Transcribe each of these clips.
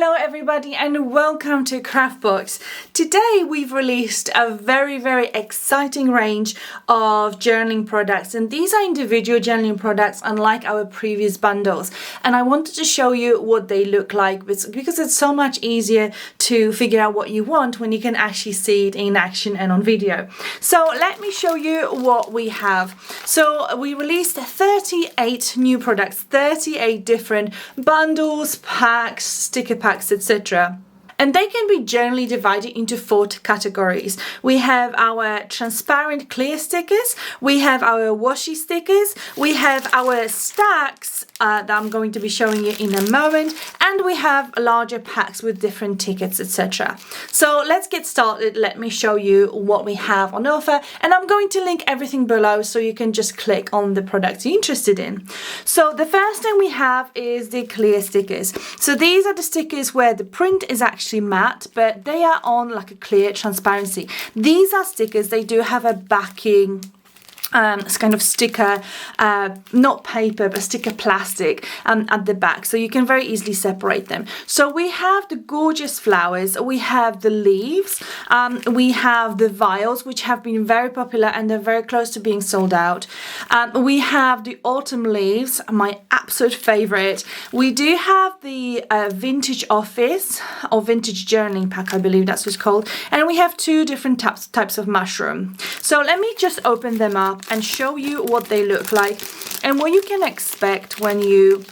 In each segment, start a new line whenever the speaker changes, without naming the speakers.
Hello everybody and welcome to Craftbox. Today we've released a very exciting range of journaling products, and these are individual journaling products unlike our previous bundles, and I wanted to show you what they look like because it's so much easier to figure out what you want when you can actually see it in action and on video. So let me show you what we have. So we released 38 new products, 38 different bundles, packs, sticker packs, etc. And they can be generally divided into 4 categories. We have our transparent clear stickers, we have our washi stickers, we have our stacks that I'm going to be showing you in a moment, and we have larger packs with different tickets, etc. So let's get started. Let me show you what we have on offer, and I'm going to link everything below so you can just click on the products you're interested in. So the first thing we have is the clear stickers. So these are the stickers where the print is actually matte, but they are on like a clear transparency. These are stickers, they do have a backing it's kind of sticker, not paper, but sticker plastic at the back, so you can very easily separate them. So we have the gorgeous flowers, we have the leaves, we have the vials, which have been very popular and they're very close to being sold out. We have the autumn leaves, my absolute favorite. We do have the vintage office or vintage journaling pack, I believe that's what it's called, and we have 2 different types of mushroom. So let me just open them up and show you what they look like and what you can expect when you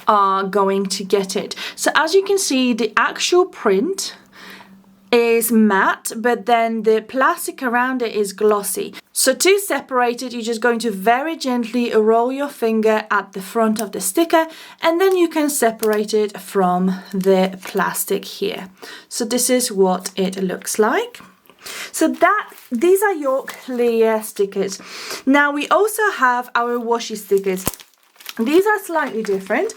are going to get it. So as you can see, the actual print is matte, but then the plastic around it is glossy. So to separate it, you're just going to very gently roll your finger at the front of the sticker, and then you can separate it from the plastic here. So this is what it looks like. So these are your clear stickers. Now we also have our washi stickers. These are slightly different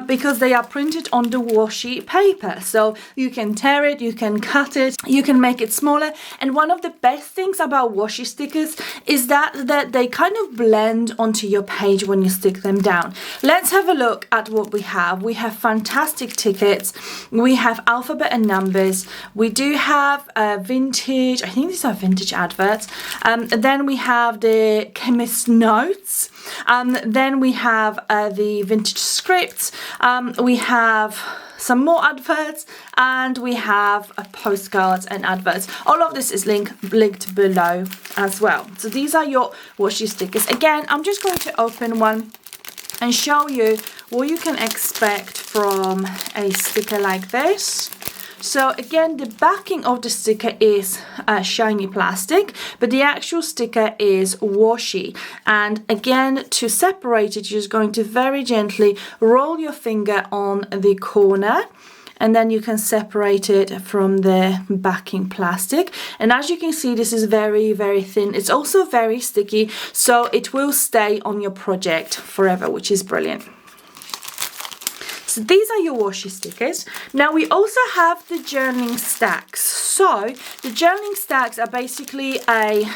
because they are printed on the washi paper. So you can tear it, you can cut it, you can make it smaller. And one of the best things about washi stickers is that they kind of blend onto your page when you stick them down. Let's have a look at what we have. We have fantastic tickets. We have alphabet and numbers. We do have vintage, I think these are vintage adverts. Then we have the chemist notes. Then we have the vintage scripts, we have some more adverts, and we have postcards and adverts. All of this is linked below as well. So these are your washi stickers. Again, I'm just going to open one and show you what you can expect from a sticker like this. So again, the backing of the sticker is shiny plastic, but the actual sticker is washi. And again, to separate it, you're just going to very gently roll your finger on the corner, and then you can separate it from the backing plastic. And as you can see, this is very thin. It's also very sticky, so it will stay on your project forever, which is brilliant. So these are your washi stickers. Now we also have the journaling stacks. So the journaling stacks are basically a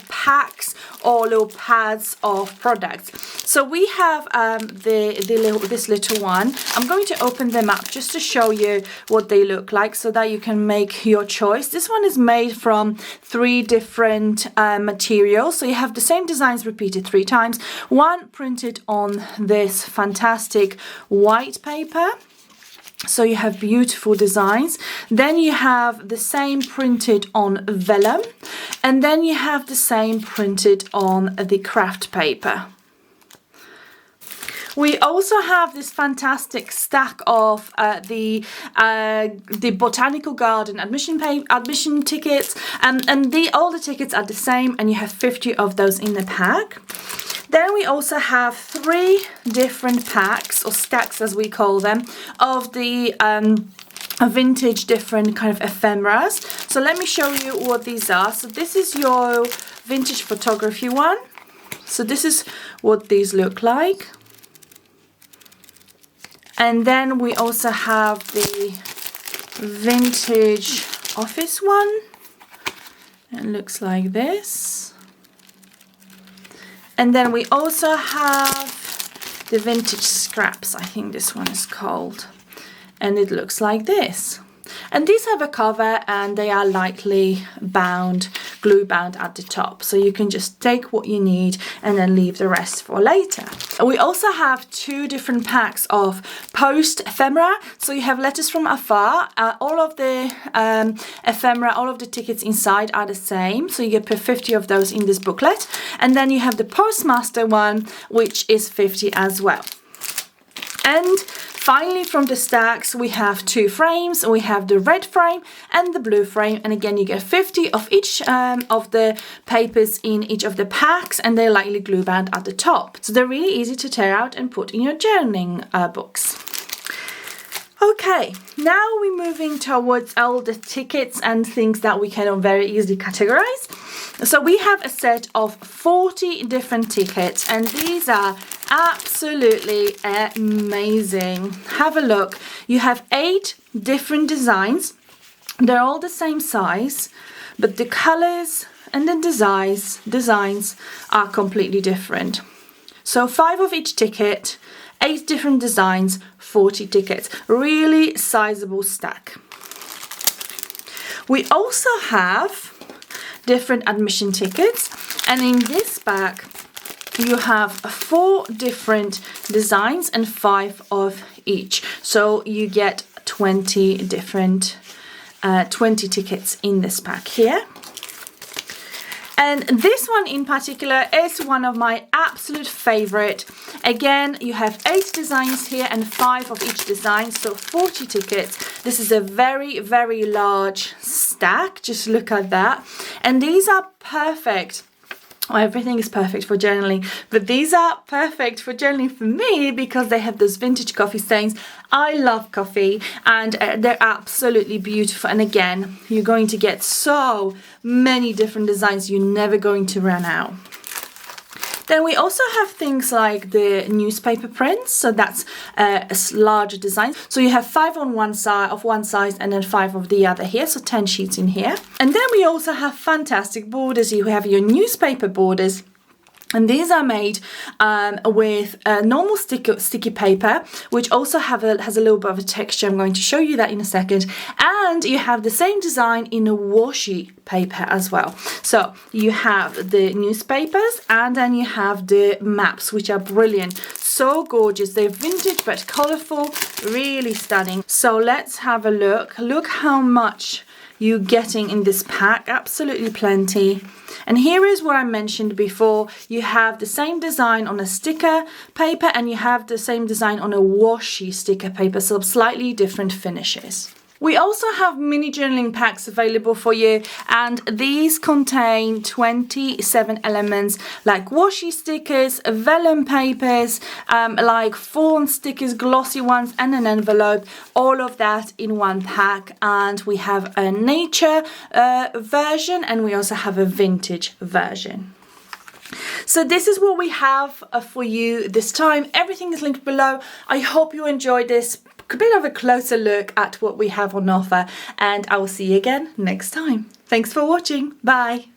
packs or little pads of products. So we have this little one. I'm going to open them up just to show you what they look like so that you can make your choice. This one is made from 3 different materials. So you have the same designs repeated 3 times. One printed on this fantastic white paper, so you have beautiful designs. Then you have the same printed on vellum, and then you have the same printed on the craft paper. We also have this fantastic stack of the botanical garden admission tickets, and all the tickets are the same, and you have 50 of those in the pack. Then we also have 3 different packs, or stacks as we call them, of the vintage different kind of ephemeras. So let me show you what these are. So this is your vintage photography one. So this is what these look like. And then we also have the vintage office one. It looks like this. And then we also have the vintage scraps, I think this one is called. and it looks like this. And these have a cover and they are lightly bound, glue bound at the top. So you can just take what you need and then leave the rest for later. And we also have 2 different packs of post ephemera. So you have Letters from Afar. All of the ephemera, all of the tickets inside are the same. So you get 50 of those in this booklet. And then you have the Postmaster one, which is 50 as well. And finally, from the stacks, we have 2 frames. We have the red frame and the blue frame. And again, you get 50 of each of the papers in each of the packs, and they're lightly glue bound at the top. So they're really easy to tear out and put in your journaling books. Okay, now we're moving towards all the tickets and things that we can very easily categorize. So we have a set of 40 different tickets, and these are absolutely amazing. Have a look. You have 8 different designs. They're all the same size, but the colors and the designs are completely different. So 5 of each ticket, 8 different designs, 40 tickets. Really sizable stack. We also have different admission tickets, and in this bag you have 4 different designs and 5 of each. So you get 20 different 20 tickets in this pack here. And this one in particular is one of my absolute favorite. Again, you have 8 designs here and 5 of each design, so 40 tickets. This is a very, very large stack. Just look at that. And these are perfect. Well, everything is perfect for journaling, but these are perfect for journaling for me because they have those vintage coffee stains. I love coffee, and they're absolutely beautiful. And again, you're going to get so many different designs. You're never going to run out. Then we also have things like the newspaper prints, so that's a larger design. So you have 5 on one side of one size and then 5 of the other here, so 10 sheets in here. And then we also have fantastic borders. You have your newspaper borders. And these are made with normal sticky paper, which also has a little bit of a texture. I'm going to show you that in a second. And you have the same design in a washi paper as well. So you have the newspapers and then you have the maps, which are brilliant. So gorgeous. They're vintage but colorful, really stunning. So let's have a look. Look how much you're getting in this pack. Absolutely plenty. And here is what I mentioned before. You have the same design on a sticker paper and you have the same design on a washi sticker paper, so slightly different finishes. We also have mini journaling packs available for you, and these contain 27 elements like washi stickers, vellum papers, like fawn stickers, glossy ones, and an envelope. All of that in one pack. And we have a nature version, and we also have a vintage version. So this is what we have for you this time. Everything is linked below. I hope you enjoyed this bit of a closer look at what we have on offer, and I will see you again next time. Thanks for watching. Bye.